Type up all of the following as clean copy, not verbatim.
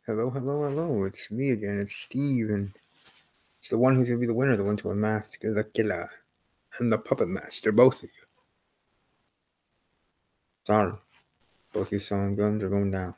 Hello, hello, hello. It's me again. It's Steve, and it's the one who's gonna be the winner, the one to unmask the killer and the puppet master, both of you. Sorry, both you selling guns are going down.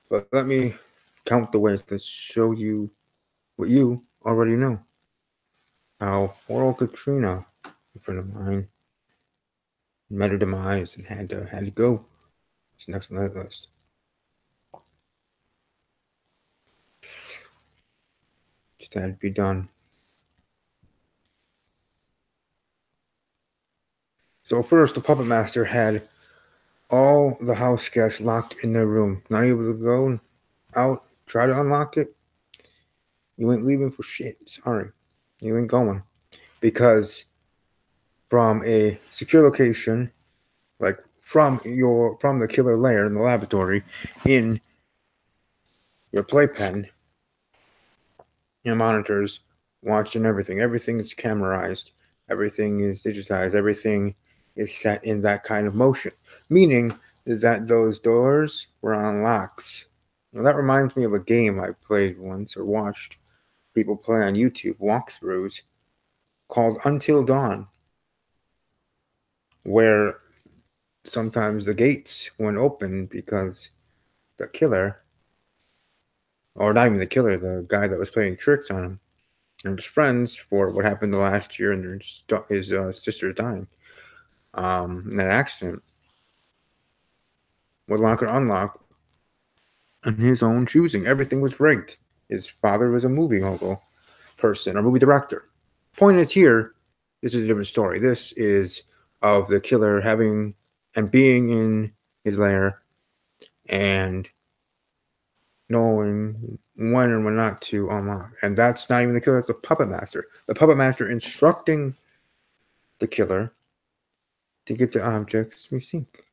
But let me count the ways to show you what you already know. How poor old Katrina, a friend of mine, met her demise and had to go. It's next on that list. Just had to be done. So first, the puppet master had all the house guests locked in their room, not able to go out, try to unlock it. You ain't leaving for shit. Sorry. You ain't going. Because from a secure location, like from the killer lair in the laboratory, in your playpen, your monitors, watching everything. Everything is camerized. Everything is digitized. Everything is set in that kind of motion. Meaning that those doors were on locks. Now that reminds me of a game I played once or watched people play on YouTube walkthroughs called Until Dawn, where sometimes the gates wouldn't open because the killer, or not even the killer, the guy that was playing tricks on him and his friends for what happened the last year and his sister dying in that accident, would lock or unlock on his own choosing. Everything was rigged. His father was a movie mogul person or movie director. Point is here, this is a different story. This is of the killer having and being in his lair and knowing when and when not to unlock. And that's not even the killer, that's the puppet master. The puppet master instructing the killer to get the objects we seek.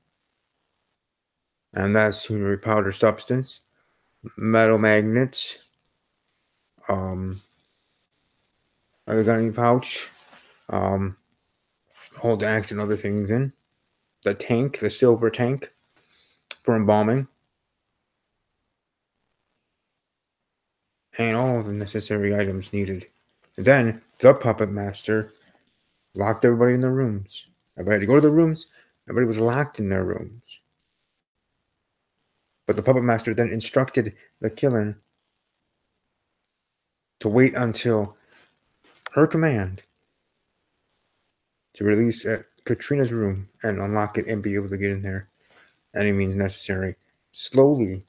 And that's jewelry powder substance, metal magnets, a gunny pouch, hold axe and other things in. The tank, the silver tank for embalming. And all of the necessary items needed. Then the puppet master locked everybody in their rooms. Everybody had to go to the rooms. Everybody was locked in their rooms. But the puppet master then instructed the killer to wait until her command to release Katrina's room and unlock it and be able to get in there any means necessary. Slowly,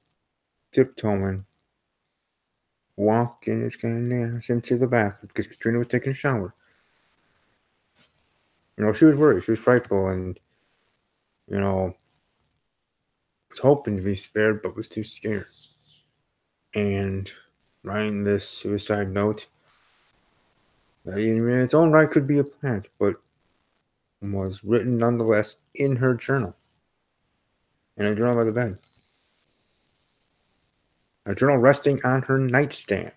tiptoeing, walking his kind of ass into the bathroom because Katrina was taking a shower. She was worried. She was frightful and, was hoping to be spared but was too scared. And writing this suicide note that in its own right could be a plant, but was written nonetheless in her journal. In a journal by the bed. A journal resting on her nightstand.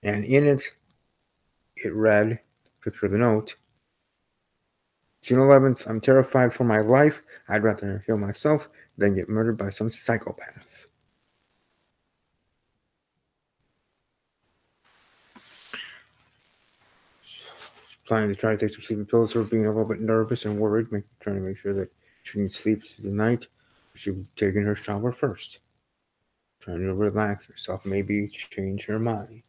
And in it, it read, picture of the note, June 11th, I'm terrified for my life. I'd rather kill myself than get murdered by some psychopath. She's planning to try to take some sleeping pills for being a little bit nervous and worried, trying to make sure that she can sleep through the night. She's taking her shower first. Trying to relax herself, maybe change her mind.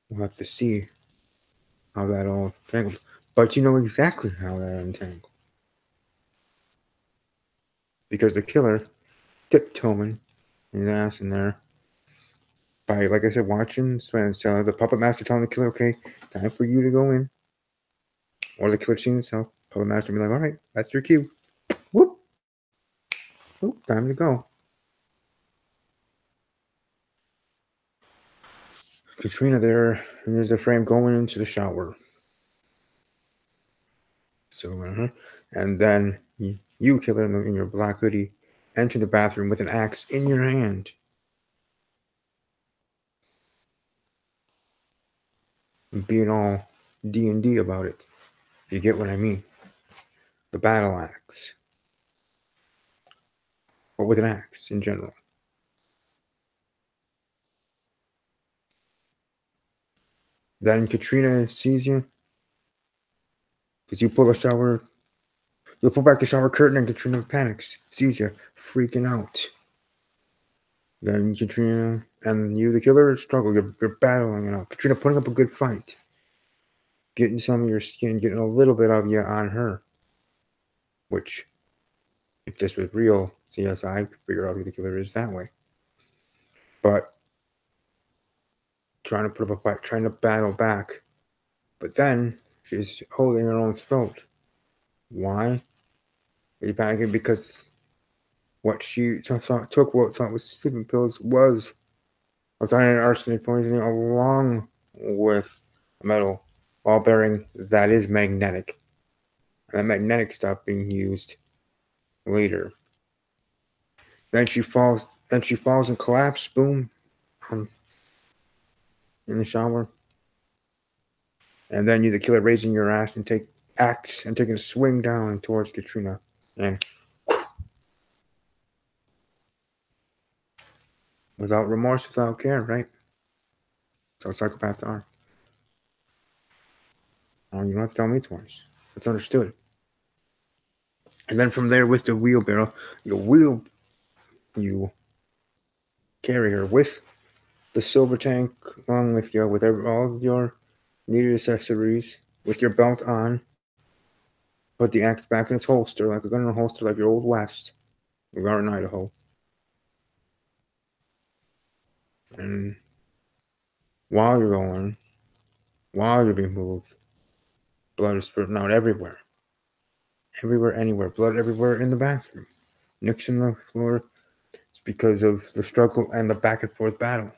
We'll have to see how that all tangled. But you know exactly how that untangled. Because the killer tiptoeing his ass in there by, like I said, watching the puppet master telling the killer, okay, time for you to go in. Or the killer seeing himself, puppet master be like, all right, that's your cue. Whoop. Whoop, time to go. Katrina there, and there's the frame going into the shower. So, and then you, killer, in your black hoodie, enter the bathroom with an axe in your hand. Being all D&D about it. You get what I mean? The battle axe. But with an axe in general. Then Katrina sees you. Because you pull a shower. You pull back the shower curtain and Katrina panics. Sees you. Freaking out. Then Katrina and you, the killer, struggle. You're battling it out. Katrina putting up a good fight. Getting some of your skin. Getting a little bit of you on her. Which, if this was real CSI, could figure out who the killer is that way. But trying to put up a fight, trying to battle back. But then she's holding her own throat. Why? Are you panicking? Because what she took what thought was sleeping pills was cyanide, arsenic poisoning along with metal, all bearing that is magnetic. And that magnetic stuff being used later. Then she falls and collapses, boom, in the shower. And then you, the killer, raising your axe and taking a swing down towards Katrina. And without remorse, without care, right? So psychopaths are. Oh, you don't have to tell me twice. That's understood. And then from there, with the wheelbarrow, you carry her with the silver tank, along with you, with all of your needed accessories, with your belt on. Put the axe back in its holster, like a gun in a holster, like your old West. We are in Idaho. And while you're being moved, blood is spurting out everywhere. Everywhere, anywhere. Blood everywhere in the bathroom. Nicks in the floor. It's because of the struggle and the back and forth battle.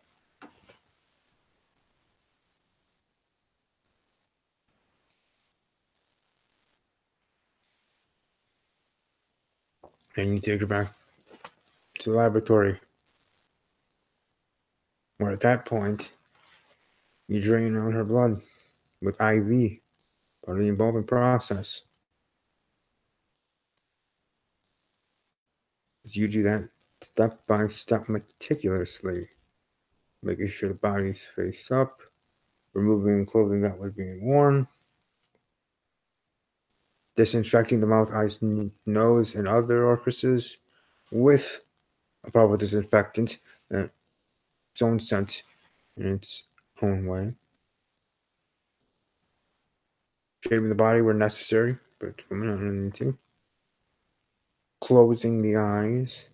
And you take her back to the laboratory. Where at that point, you drain out her blood with IV, part of the involving process. You do that step by step meticulously, making sure the body's face up, removing clothing that was being worn, disinfecting the mouth, eyes, nose, and other orifices with a proper disinfectant and its own scent in its own way. Shaving the body where necessary, but women don't really need to. Closing the eyes.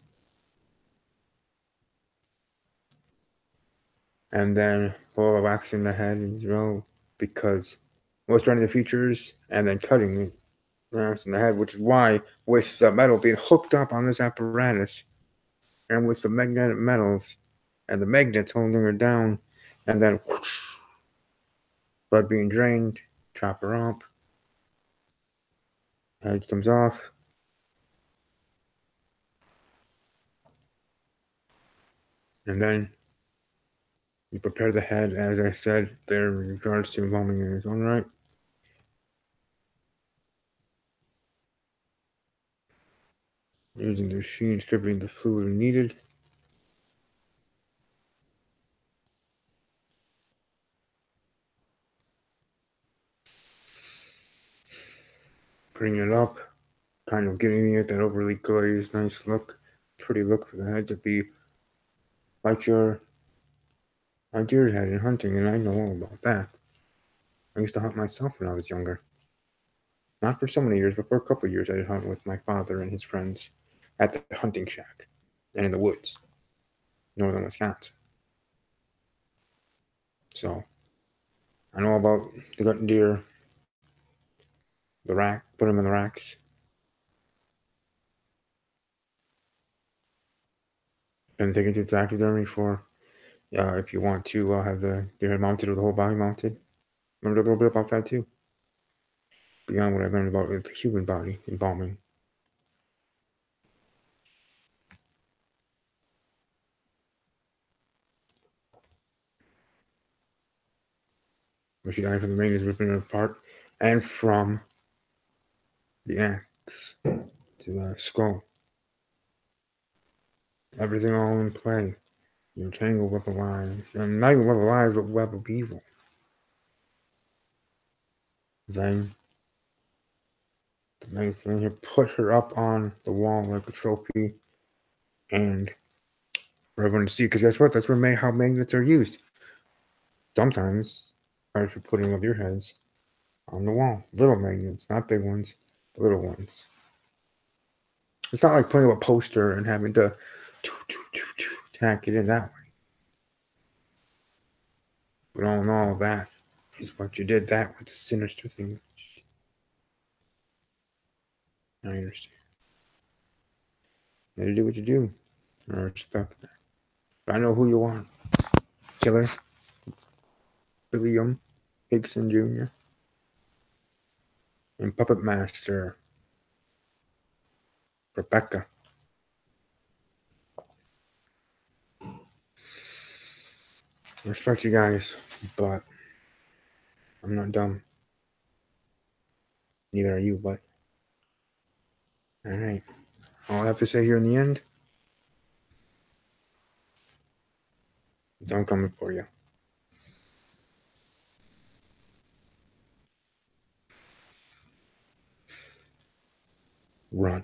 And then waxing the head as well, because running the features and then cutting the in the head, which is why, with the metal being hooked up on this apparatus, and with the magnetic metals and the magnets holding her down, and then whoosh, blood being drained, chop her up, head comes off. And then you prepare the head, as I said, there in regards to embalming in its own right. Using the machine, stripping the fluid needed. Putting it up, kind of getting it that overly glazed, nice look, pretty look for the head to be like your deer head in hunting, and I know all about that. I used to hunt myself when I was younger. Not for so many years, but for a couple of years I did hunt with my father and his friends at the hunting shack and in the woods, northern Wisconsin. So I know about the gut deer, the rack, put them in the racks. And take it to taxidermy for, if you want to have the deer head mounted or the whole body mounted. Learned a little bit about that too. Beyond what I learned about the human body embalming. Where she died from the rain is ripping it apart, and from the axe to the skull. Everything all in play. You're tangled web of lies. And not even web of lies, but web of evil. Then the maid's here put her up on the wall like a trophy and for everyone to see. Because guess what? That's where how magnets are used. Sometimes, right for putting up your heads on the wall. Little magnets, not big ones, little ones. It's not like putting up a poster and having to tack it in that way. But all that is what you did that with the sinister thing. I understand. You gotta do what you do. I respect that. But I know who you are. Killer. William Higson Jr. and Puppet Master Rebecca. I respect you guys, but I'm not dumb. Neither are you, but alright. All I have to say here in the end is I'm coming for you. Run.